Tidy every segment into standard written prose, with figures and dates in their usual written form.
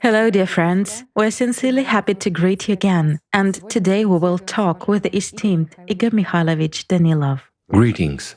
Hello, dear friends. We're sincerely happy to greet you again, and today we will talk with the esteemed Igor Mikhailovich Danilov. Greetings.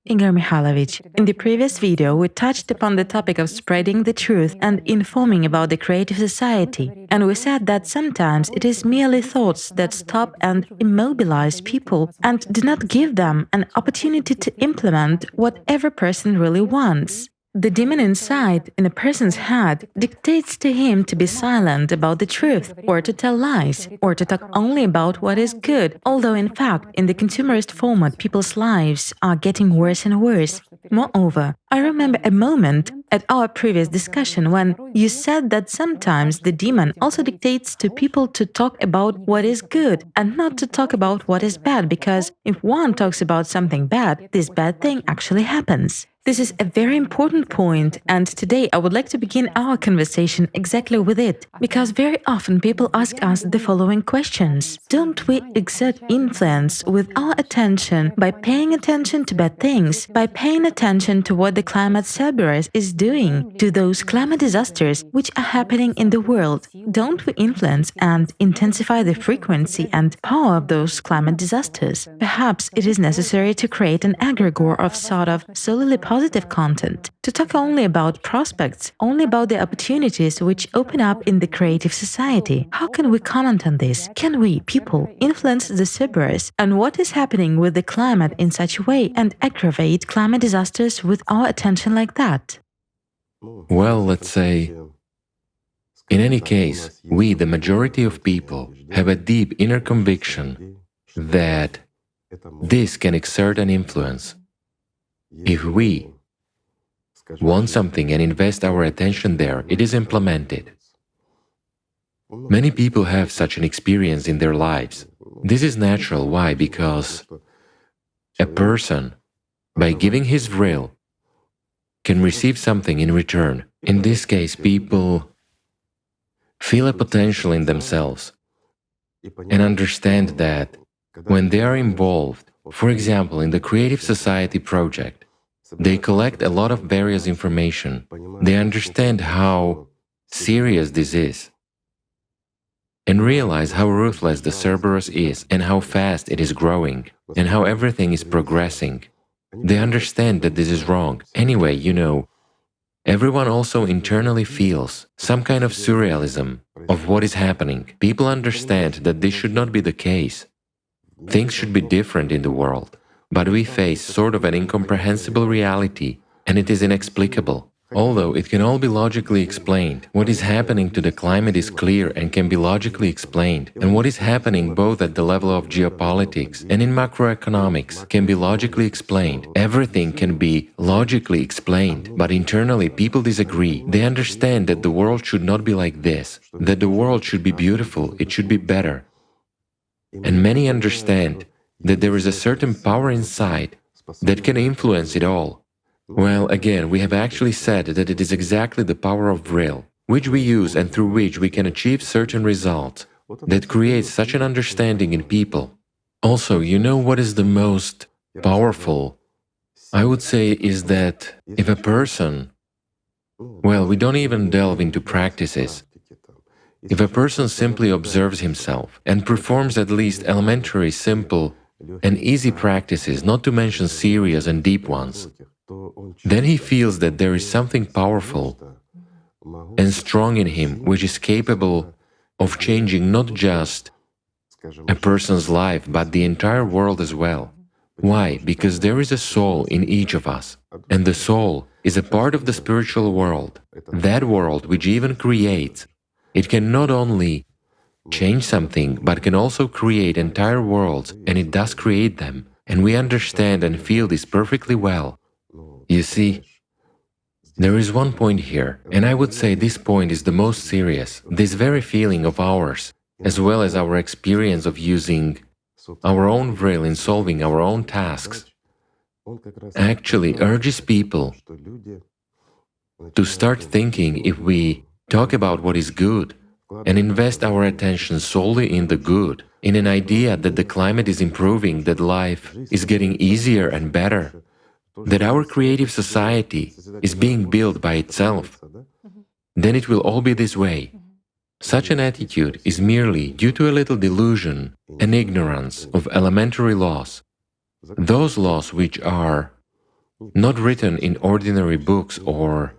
Igor Mikhailovich, in the previous video, we touched upon the topic of spreading the truth and informing about the creative society, and we said that sometimes it is merely thoughts that stop and immobilize people and do not give them an opportunity to implement what every person really wants. The demon inside, in a person's head, dictates to him to be silent about the truth, or to tell lies, or to talk only about what is good, although in fact, in the consumerist format, people's lives are getting worse and worse. Moreover, I remember a moment at our previous discussion when you said that sometimes the demon also dictates to people to talk about what is good and not to talk about what is bad, because if one talks about something bad, this bad thing actually happens. This is a very important point, and today I would like to begin our conversation exactly with it, because very often people ask us the following questions. Don't we exert influence with our attention by paying attention to bad things, by paying attention to what the climate Cerberus is doing, to those climate disasters which are happening in the world? Don't we influence and intensify the frequency and power of those climate disasters? Perhaps it is necessary to create an egregore of sort of solely positive content, to talk only about prospects, only about the opportunities which open up in the creative society. How can we comment on this? Can we, people, influence the Cerberus and what is happening with the climate in such a way and aggravate climate disasters with our attention like that? Well, let's say, in any case, we, the majority of people, have a deep inner conviction that this can exert an influence. If we want something and invest our attention there, it is implemented. Many people have such an experience in their lives. This is natural. Why? Because a person, by giving his will, can receive something in return. In this case, people feel a potential in themselves and understand that when they are involved, for example, in the Creative Society project, they collect a lot of various information. They understand how serious this is and realize how ruthless the Cerberus is and how fast it is growing and how everything is progressing. They understand that this is wrong. Anyway, everyone also internally feels some kind of surrealism of what is happening. People understand that this should not be the case. Things should be different in the world. But we face sort of an incomprehensible reality, and it is inexplicable. Although it can all be logically explained, what is happening to the climate is clear and can be logically explained, and what is happening both at the level of geopolitics and in macroeconomics can be logically explained. Everything can be logically explained, but internally people disagree. They understand that the world should not be like this, that the world should be beautiful, it should be better. And many understand that there is a certain power inside that can influence it all. Well, again, we have actually said that it is exactly the power of will, which we use and through which we can achieve certain results, that creates such an understanding in people. Also, what is the most powerful, I would say, is that if a person, well, we don't even delve into practices. If a person simply observes himself and performs at least elementary, simple, and easy practices, not to mention serious and deep ones, then he feels that there is something powerful and strong in him which is capable of changing not just a person's life, but the entire world as well. Why? Because there is a soul in each of us, and the soul is a part of the spiritual world, that world which even creates. It can not only change something, but can also create entire worlds, and it does create them, and we understand and feel this perfectly well. You see, there is one point here, and I would say this point is the most serious. This very feeling of ours, as well as our experience of using our own will in solving our own tasks, actually urges people to start thinking if we talk about what is good and invest our attention solely in the good, in an idea that the climate is improving, that life is getting easier and better, that our creative society is being built by itself, then it will all be this way. Such an attitude is merely due to a little delusion and ignorance of elementary laws, those laws which are not written in ordinary books or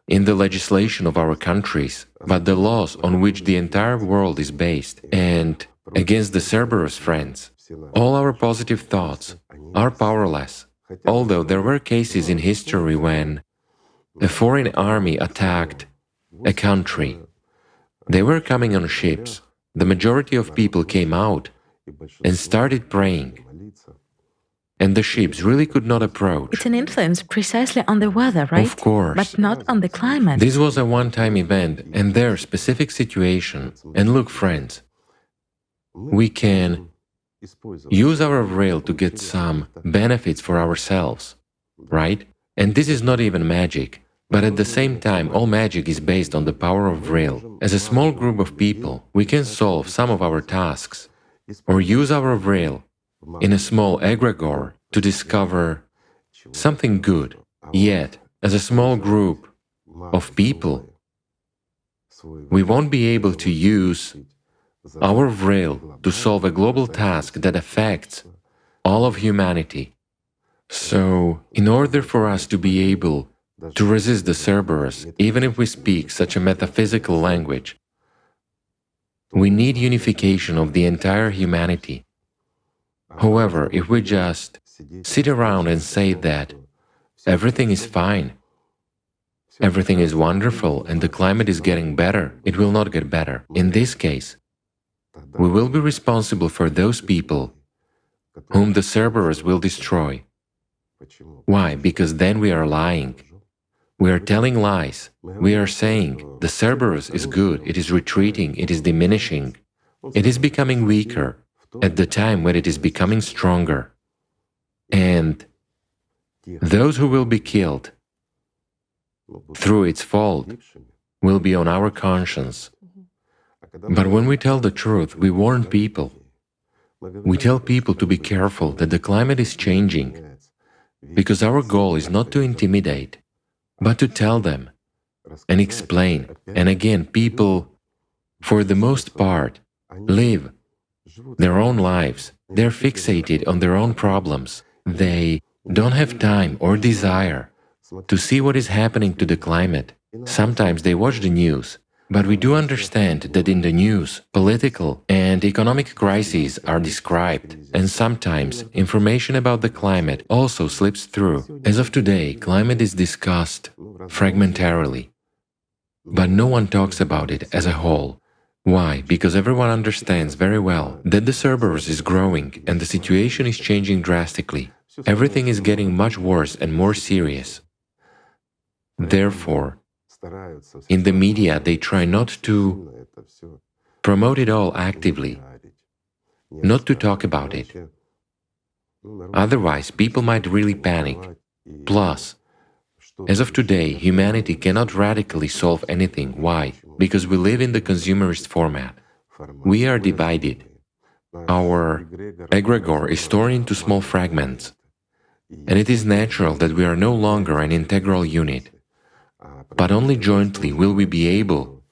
in the legislation of our countries, but the laws on which the entire world is based. And against the Cerberus friends, all our positive thoughts are powerless, although there were cases in history when a foreign army attacked a country. They were coming on ships. The majority of people came out and started praying. And the ships really could not approach. It's an influence precisely on the weather, right? Of course. But not on the climate. This was a one-time event and their specific situation. And look, friends, we can use our rail to get some benefits for ourselves, right? And this is not even magic. But at the same time, all magic is based on the power of rail. As a small group of people, we can solve some of our tasks or use our rail in a small egregore to discover something good. Yet, as a small group of people, we won't be able to use our rail to solve a global task that affects all of humanity. So, in order for us to be able to resist the Cerberus, even if we speak such a metaphysical language, we need unification of the entire humanity. However, if we just sit around and say that everything is fine, everything is wonderful and the climate is getting better, it will not get better. In this case, we will be responsible for those people whom the Cerberus will destroy. Why? Because then we are lying. We are telling lies. We are saying the Cerberus is good, it is retreating, it is diminishing. It is becoming weaker at the time when it is becoming stronger. And those who will be killed through its fault will be on our conscience. But when we tell the truth, we warn people. We tell people to be careful that the climate is changing, because our goal is not to intimidate, but to tell them and explain. And again, people, for the most part, live their own lives. They're fixated on their own problems. They don't have time or desire to see what is happening to the climate. Sometimes they watch the news, but we do understand that in the news, political and economic crises are described, and sometimes information about the climate also slips through. As of today, climate is discussed fragmentarily, but no one talks about it as a whole. Why? Because everyone understands very well that the Cerberus is growing and the situation is changing drastically. Everything is getting much worse and more serious. Therefore, in the media, they try not to promote it all actively, not to talk about it. Otherwise, people might really panic. Plus, as of today, humanity cannot radically solve anything. Why? Because we live in the consumerist format. We are divided. Our egregore is torn into small fragments, and it is natural that we are no longer an integral unit. But only jointly will we be able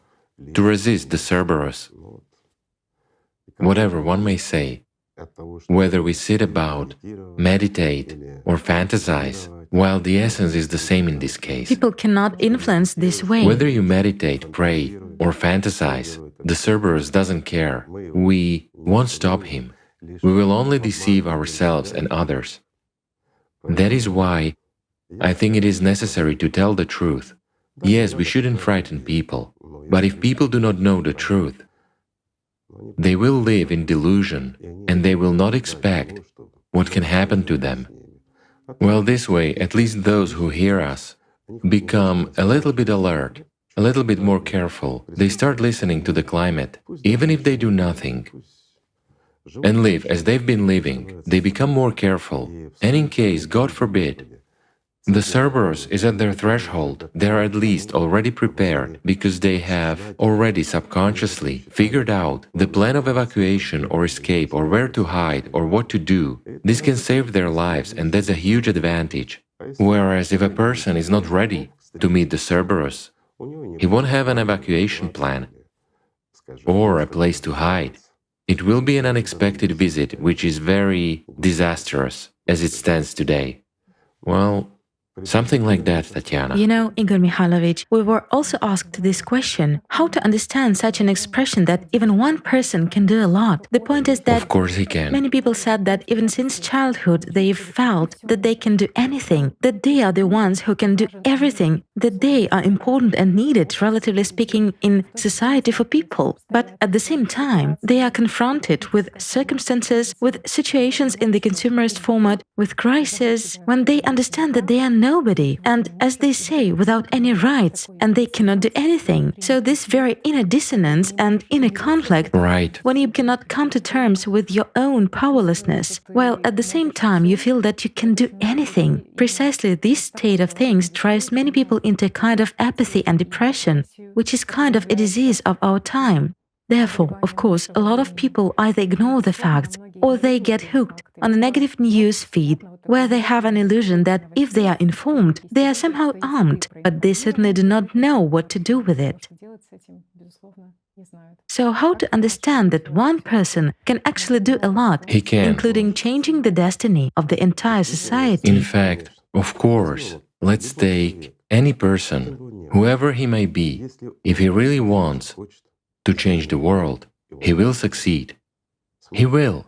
to resist the Cerberus. Whatever one may say, whether we sit about, meditate, or fantasize, while the essence is the same in this case. People cannot influence this way. Whether you meditate, pray, or fantasize, the Cerberus doesn't care. We won't stop him. We will only deceive ourselves and others. That is why I think it is necessary to tell the truth. Yes, we shouldn't frighten people, but if people do not know the truth, they will live in delusion and they will not expect what can happen to them. Well, this way, at least those who hear us become a little bit alert, a little bit more careful. They start listening to the climate, even if they do nothing, and live as they've been living. They become more careful, and in case, God forbid, the Cerberus is at their threshold, they are at least already prepared, because they have already subconsciously figured out the plan of evacuation or escape or where to hide or what to do. This can save their lives, and that's a huge advantage. Whereas if a person is not ready to meet the Cerberus, He won't have an evacuation plan or a place to hide. It will be an unexpected visit, which is very disastrous as it stands today. Well, something like that, Tatiana. You know, Igor Mikhailovich, we were also asked this question, how to understand such an expression that even one person can do a lot. The point is that Of course he can. many people said that even since childhood they've felt that they can do anything, that they are the ones who can do everything, that they are important and needed, relatively speaking, in society for people. But at the same time, they are confronted with circumstances, with situations in the consumerist format, with crises, when they understand that they are nobody, and as they say, without any rights, and they cannot do anything. So this very inner dissonance and inner conflict, Right. when you cannot come to terms with your own powerlessness, while at the same time you feel that you can do anything. Precisely this state of things drives many people into a kind of apathy and depression, which is kind of a disease of our time. Therefore, of course, a lot of people either ignore the facts or they get hooked on a negative news feed where they have an illusion that if they are informed, they are somehow armed, but they certainly do not know what to do with it. So how to understand that one person can actually do a lot, He can. including changing the destiny of the entire society? In fact, of course, let's take any person, whoever he may be, if he really wants to change the world, he will succeed. He will.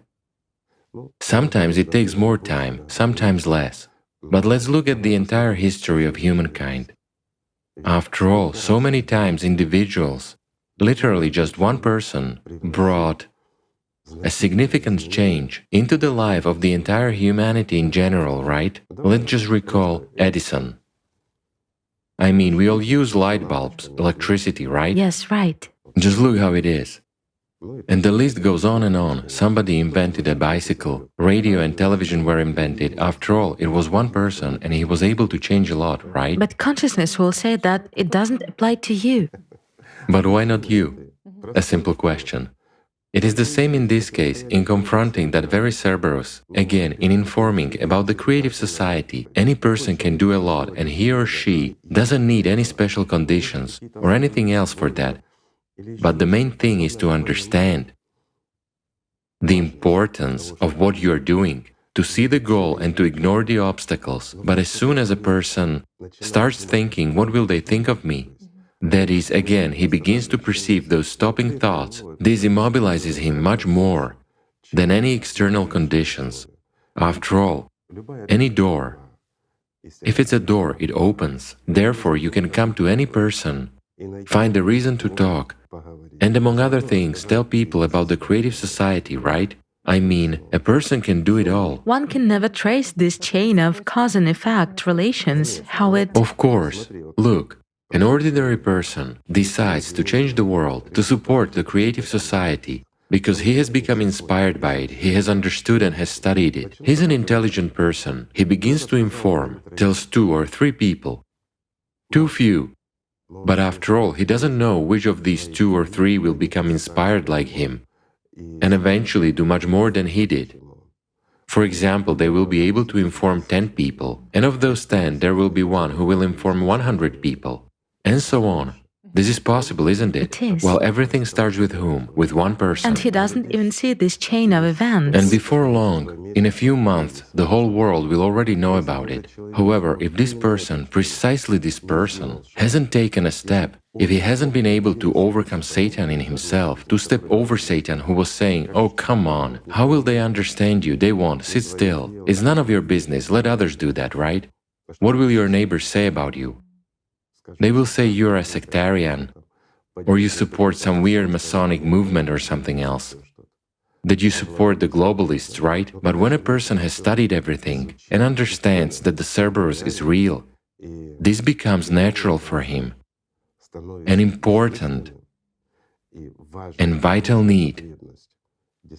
Sometimes it takes more time, sometimes less. But let's look at the entire history of humankind. After all, so many times individuals, literally just one person, brought a significant change into the life of the entire humanity in general, right? Let's just recall Edison. I mean, we all use light bulbs, electricity, right? Yes, right. Just look how it is. And the list goes on and on. Somebody invented a bicycle, radio and television were invented. After all, it was one person and he was able to change a lot, right? But consciousness will say that it doesn't apply to you. But why not you? A simple question. It is the same in this case, in confronting that very Cerberus. Again, in informing about the creative society, any person can do a lot and he or she doesn't need any special conditions or anything else for that. But the main thing is to understand the importance of what you are doing, to see the goal and to ignore the obstacles. But as soon as a person starts thinking, what will they think of me? That is, again, he begins to perceive those stopping thoughts. This immobilizes him much more than any external conditions. After all, any door, if it's a door, it opens. Therefore, you can come to any person, find a reason to talk, and among other things, tell people about the creative society, right? I mean, a person can do it all. One can never trace this chain of cause and effect relations, how it... Of course. Look, an ordinary person decides to change the world, to support the creative society, because he has become inspired by it, he has understood and has studied it. He's an intelligent person. He begins to inform, tells 2 or 3 people. Too few. But after all, he doesn't know which of these 2 or 3 will become inspired like him and eventually do much more than he did. For example, they will be able to inform 10 people, and of those 10, there will be one who will inform 100 people, and so on. This is possible, isn't it? It is. Well, everything starts with whom? With one person. And he doesn't even see this chain of events. And before long, in a few months, the whole world will already know about it. However, if this person, precisely this person, hasn't taken a step, if he hasn't been able to overcome Satan in himself, to step over Satan who was saying, oh, come on, how will they understand you? They won't, sit still. It's none of your business, let others do that, right? What will your neighbors say about you? They will say you're a sectarian, or you support some weird Masonic movement or something else. That you support the globalists, right? But when a person has studied everything and understands that the Cerberus is real, this becomes natural for him, an important and vital need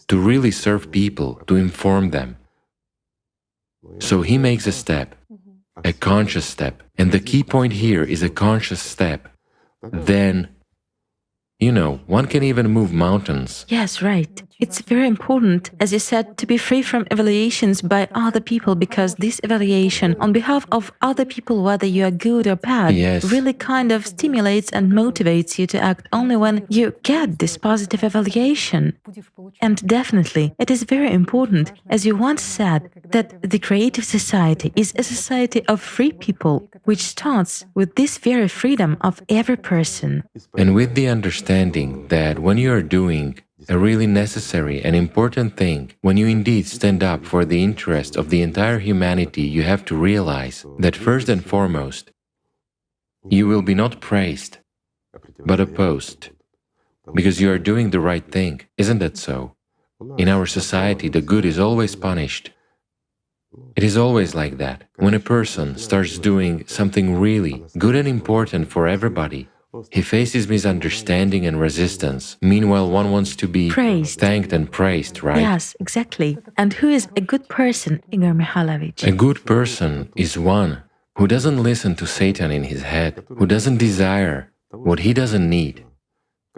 to really serve people, to inform them. So he makes a step, a conscious step, and the key point here is a conscious step. Then You know, one can even move mountains. Yes, right. It's very important, as you said, to be free from evaluations by other people, because this evaluation on behalf of other people, whether you are good or bad, Yes. really kind of stimulates and motivates you to act only when you get this positive evaluation. And definitely, it is very important, as you once said, that the creative society is a society of free people, which starts with this very freedom of every person. And with the understanding that when you are doing a really necessary and important thing, when you indeed stand up for the interest of the entire humanity, you have to realize that first and foremost, you will be not praised, but opposed, because you are doing the right thing. Isn't that so? In our society, the good is always punished. It is always like that. When a person starts doing something really good and important for everybody, he faces misunderstanding and resistance. Meanwhile, one wants to be Praised. thanked and praised, right? Yes, exactly. And who is a good person, Igor Mikhailovich? A good person is one who doesn't listen to Satan in his head, who doesn't desire what he doesn't need,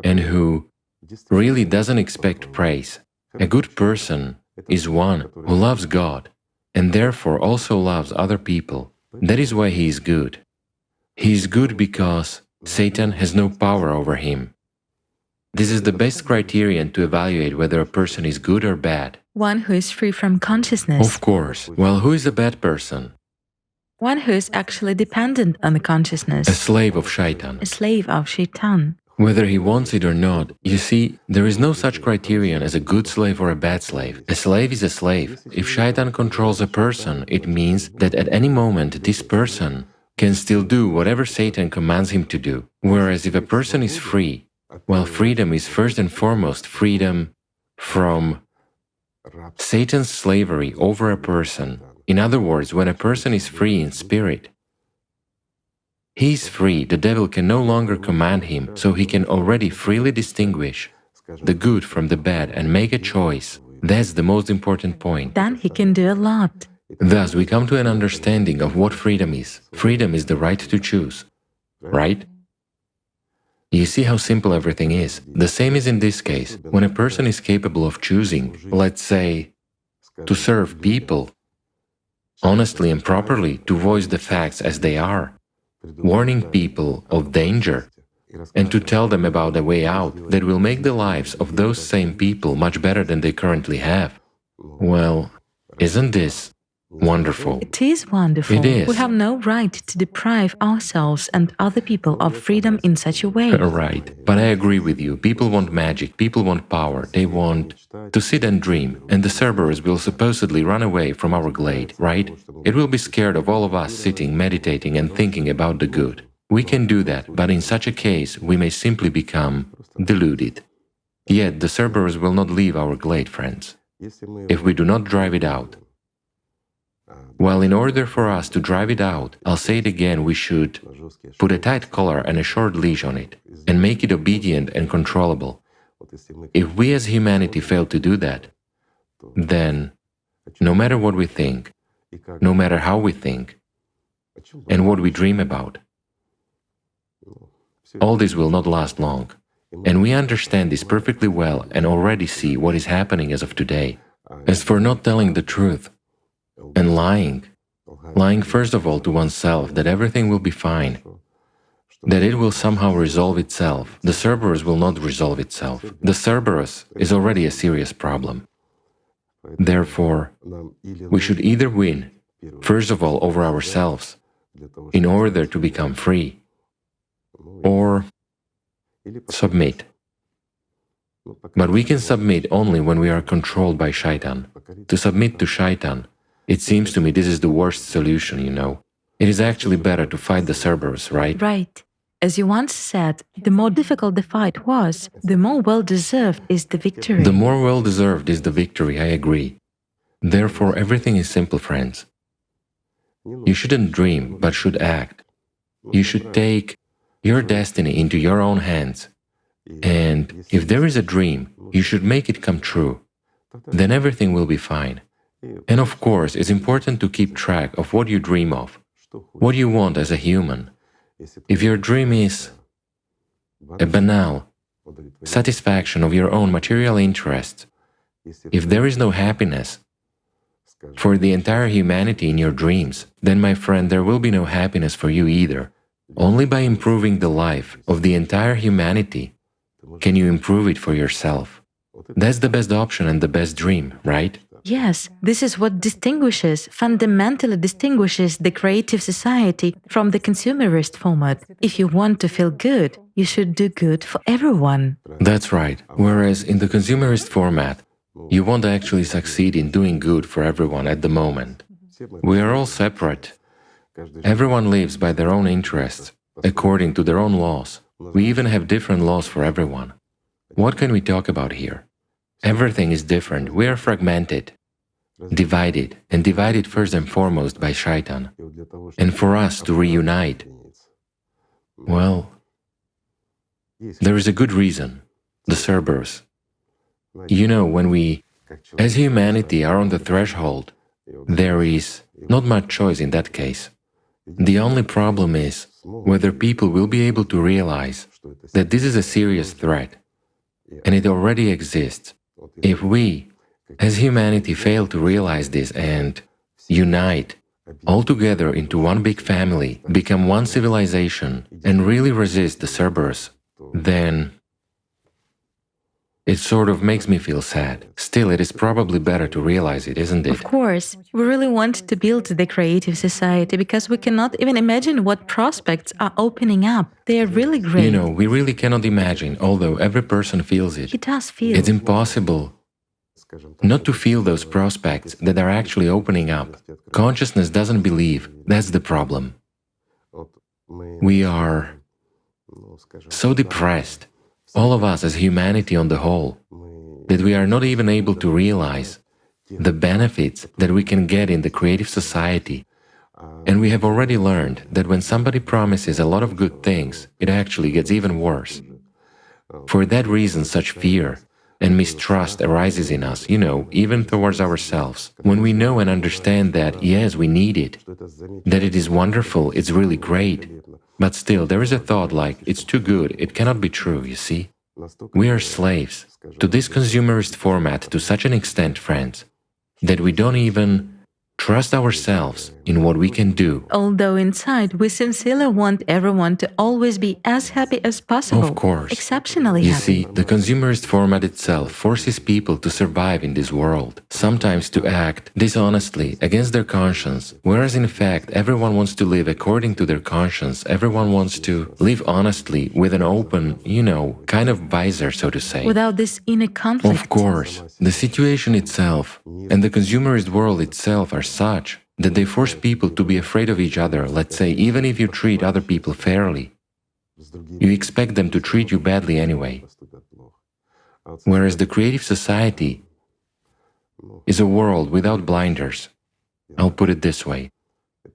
and who really doesn't expect praise. A good person is one who loves God and therefore also loves other people. That is why he is good. He is good because Satan has no power over him. This is the best criterion to evaluate whether a person is good or bad. One who is free from consciousness. Of course. Well, who is a bad person? One who is actually dependent on the consciousness. A slave of Shaitan. A slave of Shaitan. Whether he wants it or not, you see, there is no such criterion as a good slave or a bad slave. A slave is a slave. If Shaitan controls a person, it means that at any moment this person can still do whatever Satan commands him to do. Whereas if a person is free, well, freedom is first and foremost freedom from Satan's slavery over a person. In other words, when a person is free in spirit, he is free, the devil can no longer command him, so he can already freely distinguish the good from the bad and make a choice. That's the most important point. Then he can do a lot. Thus, we come to an understanding of what freedom is. Freedom is the right to choose, right? You see how simple everything is. The same is in this case. When a person is capable of choosing, let's say, to serve people, honestly and properly, to voice the facts as they are, warning people of danger, and to tell them about a way out that will make the lives of those same people much better than they currently have. Well, isn't this wonderful? It is wonderful. It is. We have no right to deprive ourselves and other people of freedom in such a way. Right, but I agree with you. People want magic, people want power, they want to sit and dream, and the Cerberus will supposedly run away from our glade, right? It will be scared of all of us sitting, meditating and thinking about the good. We can do that, but in such a case, we may simply become deluded. Yet the Cerberus will not leave our glade, friends, if we do not drive it out. Well, in order for us to drive it out, I'll say it again, we should put a tight collar and a short leash on it, and make it obedient and controllable. If we as humanity fail to do that, then no matter what we think, no matter how we think, and what we dream about, all this will not last long. And we understand this perfectly well and already see what is happening as of today. As for not telling the truth, and lying first of all to oneself that everything will be fine, that it will somehow resolve itself. The Cerberus will not resolve itself. The Cerberus is already a serious problem. Therefore, we should either win, first of all, over ourselves, in order to become free, or submit. But we can submit only when we are controlled by Shaitan. To submit to Shaitan, it seems to me this is the worst solution, you know. It is actually better to fight the Cerberus, right? Right. As you once said, the more difficult the fight was, the more well-deserved is the victory. The more well-deserved is the victory, I agree. Therefore, everything is simple, friends. You shouldn't dream, but should act. You should take your destiny into your own hands. And if there is a dream, you should make it come true. Then everything will be fine. And of course, it's important to keep track of what you dream of, what you want as a human. If your dream is a banal, satisfaction of your own material interests, if there is no happiness for the entire humanity in your dreams, then, my friend, there will be no happiness for you either. Only by improving the life of the entire humanity can you improve it for yourself. That's the best option and the best dream, right? Yes, this is what fundamentally distinguishes the creative society from the consumerist format. If you want to feel good, you should do good for everyone. That's right. Whereas in the consumerist format, you won't actually succeed in doing good for everyone at the moment. We are all separate. Everyone lives by their own interests, according to their own laws. We even have different laws for everyone. What can we talk about here? Everything is different. We are fragmented, divided, and divided first and foremost by Shaitan. And for us to reunite, well, there is a good reason, the Cerberus. You know, when we, as humanity, are on the threshold, there is not much choice in that case. The only problem is whether people will be able to realize that this is a serious threat, and it already exists. If we, as humanity, fail to realize this and unite all together into one big family, become one civilization, and really resist the Cerberus, then it sort of makes me feel sad. Still, it is probably better to realize it, isn't it? Of course, we really want to build the creative society because we cannot even imagine what prospects are opening up. They are really great. You know, we really cannot imagine, although every person feels it. He does feel. It's impossible not to feel those prospects that are actually opening up. Consciousness doesn't believe. That's the problem. We are so depressed, all of us as humanity on the whole, that we are not even able to realize the benefits that we can get in the creative society. And we have already learned that when somebody promises a lot of good things, it actually gets even worse. For that reason, such fear and mistrust arises in us, you know, even towards ourselves. When we know and understand that, yes, we need it, that it is wonderful, it's really great, but still there is a thought like, it's too good, it cannot be true, you see? We are slaves to this consumerist format to such an extent, friends, that we don't even trust ourselves in what we can do. Although inside, we sincerely want everyone to always be as happy as possible. Of course. Exceptionally You happy. see, the consumerist format itself forces people to survive in this world, sometimes to act dishonestly against their conscience, whereas in fact everyone wants to live according to their conscience, everyone wants to live honestly with an open, you know, kind of visor, so to say. Without this inner conflict. Of course, the situation itself and the consumerist world itself are such that they force people to be afraid of each other. Let's say, even if you treat other people fairly, you expect them to treat you badly anyway. Whereas the creative society is a world without blinders. I'll put it this way.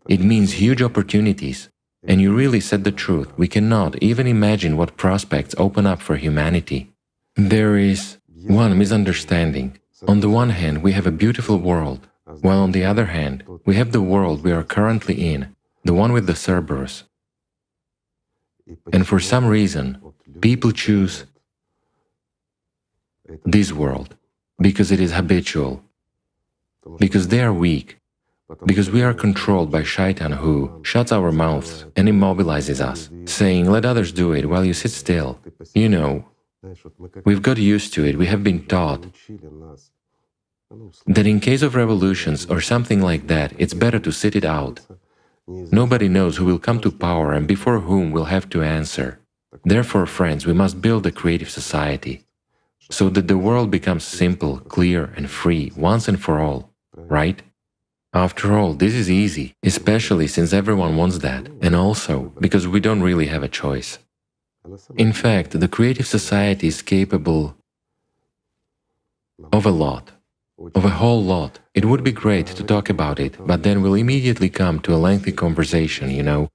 It means huge opportunities, and you really said the truth. We cannot even imagine what prospects open up for humanity. There is one misunderstanding. On the one hand, we have a beautiful world, while on the other hand, we have the world we are currently in, the one with the Cerberus. And for some reason, people choose this world, because it is habitual, because they are weak, because we are controlled by Shaitan, who shuts our mouths and immobilizes us, saying, let others do it while you sit still. You know, we've got used to it, we have been taught that in case of revolutions or something like that, it's better to sit it out. Nobody knows who will come to power and before whom we'll have to answer. Therefore, friends, we must build a creative society, so that the world becomes simple, clear and free once and for all, right? After all, this is easy, especially since everyone wants that, and also because we don't really have a choice. In fact, the creative society is capable of a lot. Of a whole lot. It would be great to talk about it, but then we'll immediately come to a lengthy conversation, you know.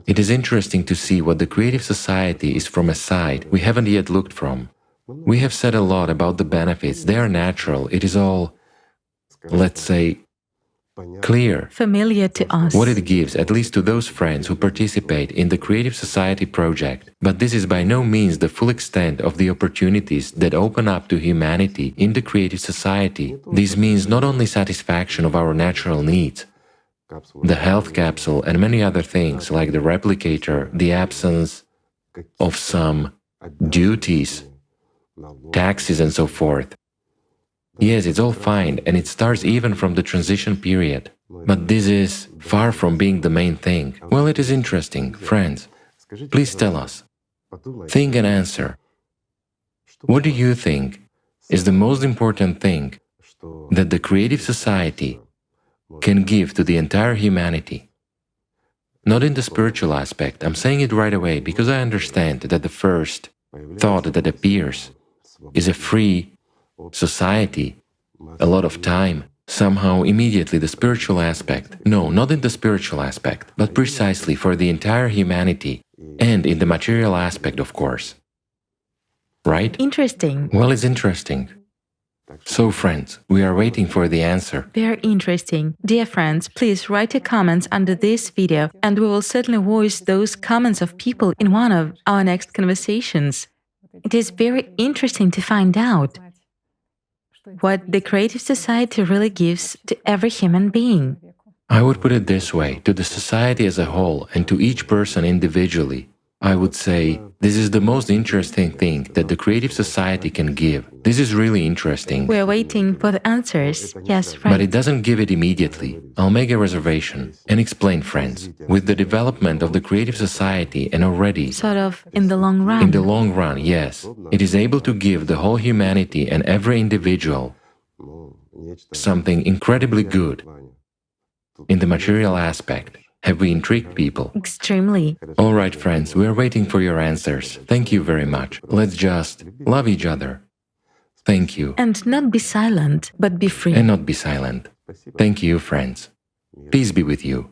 It is interesting to see what the creative society is from a side we haven't yet looked from. We have said a lot about the benefits, they are natural, it is all, let's say, clear, familiar to us. what it gives, at least to those friends who participate in the Creative Society project. But this is by no means the full extent of the opportunities that open up to humanity in the Creative Society. This means not only satisfaction of our natural needs, the health capsule and many other things like the replicator, the absence of some duties, taxes and so forth. Yes, it's all fine, and it starts even from the transition period. But this is far from being the main thing. Well, it is interesting, friends. Please tell us. Think and answer. What do you think is the most important thing that the Creative Society can give to the entire humanity? Not in the spiritual aspect, I'm saying it right away because I understand that the first thought that appears is a free society, a lot of time, somehow immediately the spiritual aspect. No, not in the spiritual aspect, but precisely for the entire humanity and in the material aspect, of course. Right? Interesting. Well, it's interesting. So, friends, we are waiting for the answer. Very interesting. Dear friends, please write your comments under this video and we will certainly voice those comments of people in one of our next conversations. It is very interesting to find out what the Creative Society really gives to every human being. I would put it this way, to the society as a whole and to each person individually, I would say this is the most interesting thing that the Creative Society can give. This is really interesting. We're waiting for the answers. Yes, But right. it doesn't give it immediately. I'll make a reservation and explain, friends. With the development of the Creative Society and already, Sort of in the long run. in the long run, yes, it is able to give the whole humanity and every individual something incredibly good in the material aspect. Have we intrigued people? Extremely. All right, friends, we're waiting for your answers. Thank you very much. Let's just love each other. Thank you. And not be silent, but be free. And not be silent. Thank you, friends. Peace be with you.